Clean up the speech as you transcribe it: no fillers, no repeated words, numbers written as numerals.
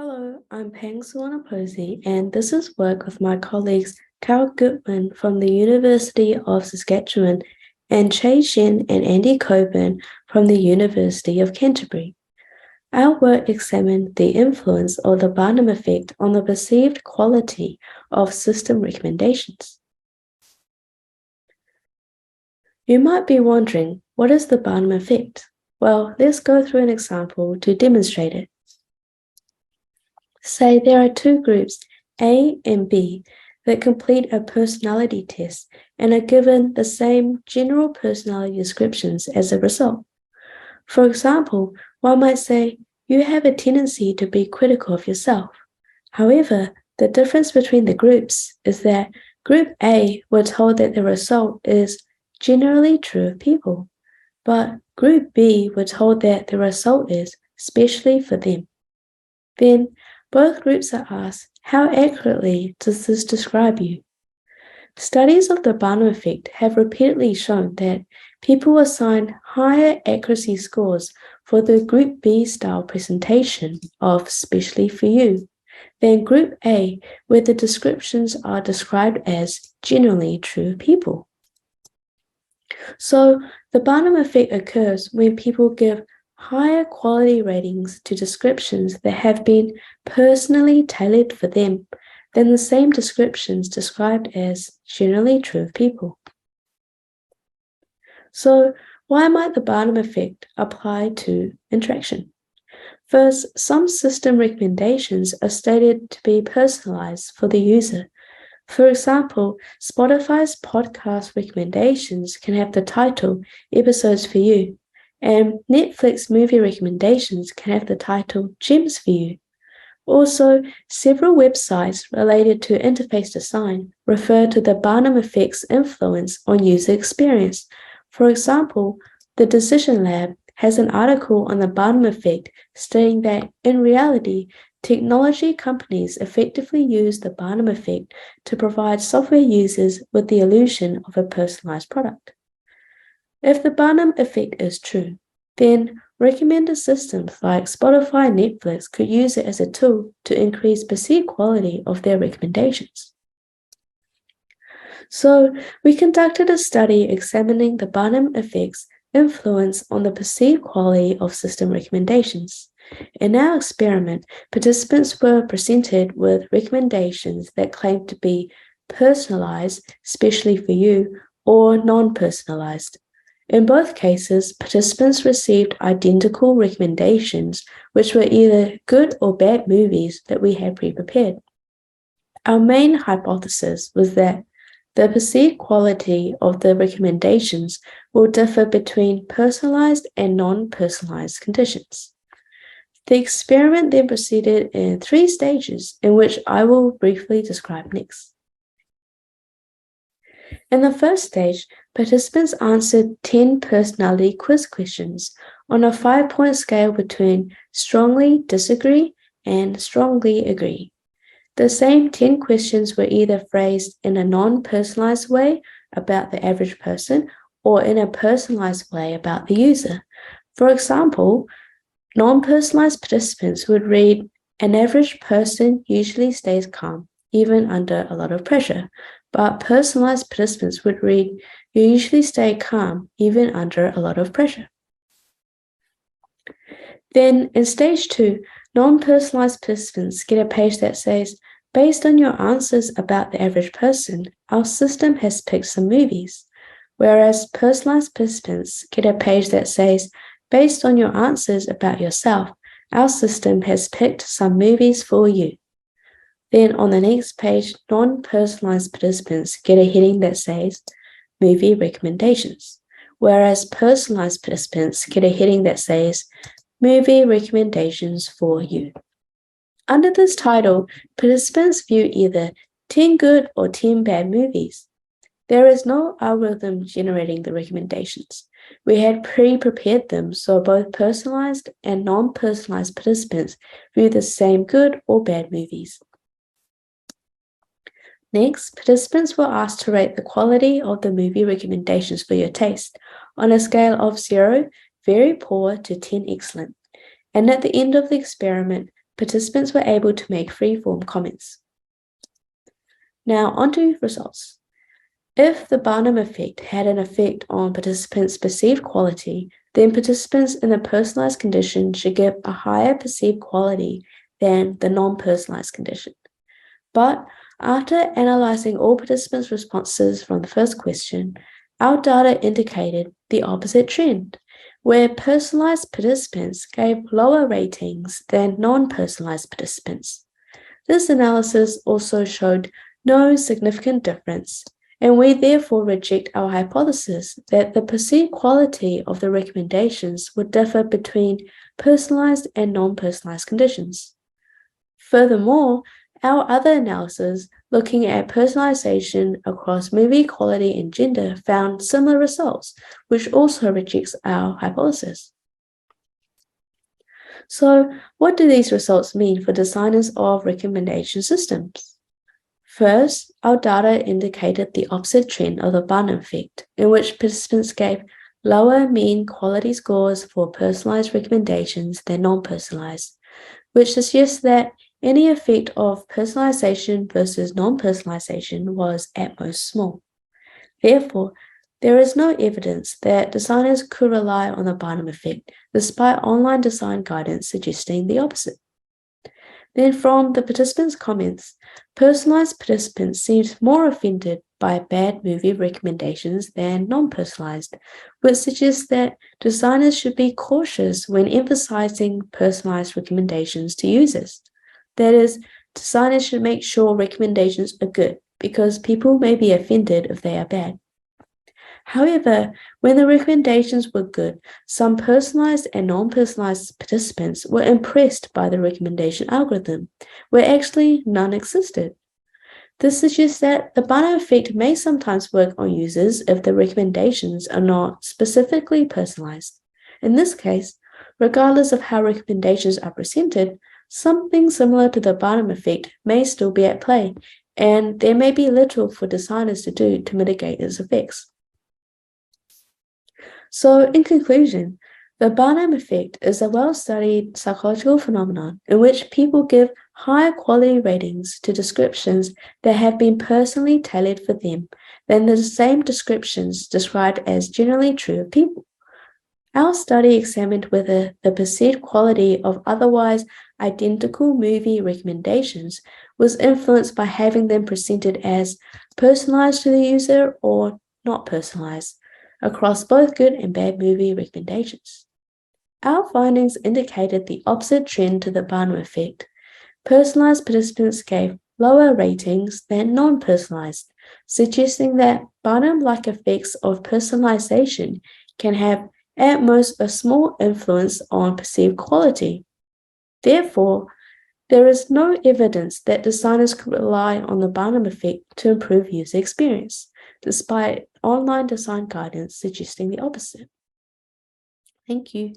Hello, I'm Suwanaposee, and this is work with my colleagues Gutwin from the University of Saskatchewan and Chen and Andy Cockburn from the University of Canterbury. Our work examined the influence of the Barnum effect on the perceived quality of system recommendations. You might be wondering, what is the Barnum effect? Well, let's go through an example to demonstrate it. Say there are two groups, A and B, that complete a personality test and are given the same general personality descriptions as a result. For example, one might say, you have a tendency to be critical of yourself. However, the difference between the groups is that Group A were told that the result is generally true of people, but Group B were told that the result is especially for them. Then, both groups are asked, how accurately does this describe you? Studies of the Barnum effect have repeatedly shown that people assign higher accuracy scores for the Group B style presentation of especially for you than Group A, where the descriptions are described as generally true people. So the Barnum effect occurs when people give higher quality ratings to descriptions that have been personally tailored for them than the same descriptions described as generally true of people. So why might the Barnum effect apply to interaction? First, some system recommendations are stated to be personalized for the user. For example, Spotify's podcast recommendations can have the title Episodes for You, and Netflix movie recommendations can have the title Gems for You. Also, several websites related to interface design refer to the Barnum effect's influence on user experience. For example, the Decision Lab has an article on the Barnum effect stating that, in reality, technology companies effectively use the Barnum effect to provide software users with the illusion of a personalized product. If the Barnum effect is true, then recommender systems like Spotify and Netflix could use it as a tool to increase perceived quality of their recommendations. So, we conducted a study examining the Barnum effect's influence on the perceived quality of system recommendations. In our experiment, participants were presented with recommendations that claimed to be personalized, especially for you, or non-personalized. In both cases, participants received identical recommendations, which were either good or bad movies that we had pre-prepared. Our main hypothesis was that the perceived quality of the recommendations will differ between personalized and non-personalized conditions. The experiment then proceeded in 3 stages, in which I will briefly describe next. In the first stage, participants answered 10 personality quiz questions on a 5-point scale between strongly disagree and strongly agree. The same 10 questions were either phrased in a non-personalized way about the average person or in a personalized way about the user. For example, non-personalized participants would read, an average person usually stays calm, even under a lot of pressure, but personalized participants would read, you usually stay calm, even under a lot of pressure. Then, in stage 2, non-personalized participants get a page that says, based on your answers about the average person, our system has picked some movies, whereas personalized participants get a page that says, based on your answers about yourself, our system has picked some movies for you. Then on the next page, non-personalized participants get a heading that says, movie recommendations, whereas personalized participants get a heading that says, movie recommendations for you. Under this title, participants view either 10 good or 10 bad movies. There is no algorithm generating the recommendations. We had pre-prepared them so both personalized and non-personalized participants view the same good or bad movies. Next, participants were asked to rate the quality of the movie recommendations for your taste on a scale of 0, very poor, to 10, excellent. And at the end of the experiment, participants were able to make free-form comments. Now, onto results. If the Barnum effect had an effect on participants' perceived quality, then participants in the personalized condition should give a higher perceived quality than the non-personalized condition. But after analyzing all participants' responses from the first question, our data indicated the opposite trend, where personalized participants gave lower ratings than non-personalized participants. This analysis also showed no significant difference, and we therefore reject our hypothesis that the perceived quality of the recommendations would differ between personalized and non-personalized conditions. Furthermore, our other analysis, looking at personalization across movie quality and gender, found similar results, which also rejects our hypothesis. So, what do these results mean for designers of recommendation systems? First, our data indicated the opposite trend of the Barnum effect, in which participants gave lower mean quality scores for personalized recommendations than non-personalized, which suggests that any effect of personalization versus non-personalization was at most small. Therefore, there is no evidence that designers could rely on the Barnum effect, despite online design guidance suggesting the opposite. Then from the participants' comments, personalized participants seemed more offended by bad movie recommendations than non-personalized, which suggests that designers should be cautious when emphasizing personalized recommendations to users. That is, designers should make sure recommendations are good, because people may be offended if they are bad. However, when the recommendations were good, some personalized and non-personalized participants were impressed by the recommendation algorithm, where actually none existed. This suggests that the Barnum effect may sometimes work on users if the recommendations are not specifically personalized. In this case, regardless of how recommendations are presented, something similar to the Barnum effect may still be at play, and there may be little for designers to do to mitigate its effects. So, in conclusion, the Barnum effect is a well-studied psychological phenomenon in which people give higher quality ratings to descriptions that have been personally tailored for them than the same descriptions described as generally true of people. Our study examined whether the perceived quality of otherwise identical movie recommendations was influenced by having them presented as personalized to the user or not personalized, across both good and bad movie recommendations. Our findings indicated the opposite trend to the Barnum effect. Personalized participants gave lower ratings than non-personalized, suggesting that Barnum-like effects of personalization can have at most a small influence on perceived quality. Therefore, there is no evidence that designers could rely on the Barnum effect to improve user experience, despite online design guidance suggesting the opposite. Thank you.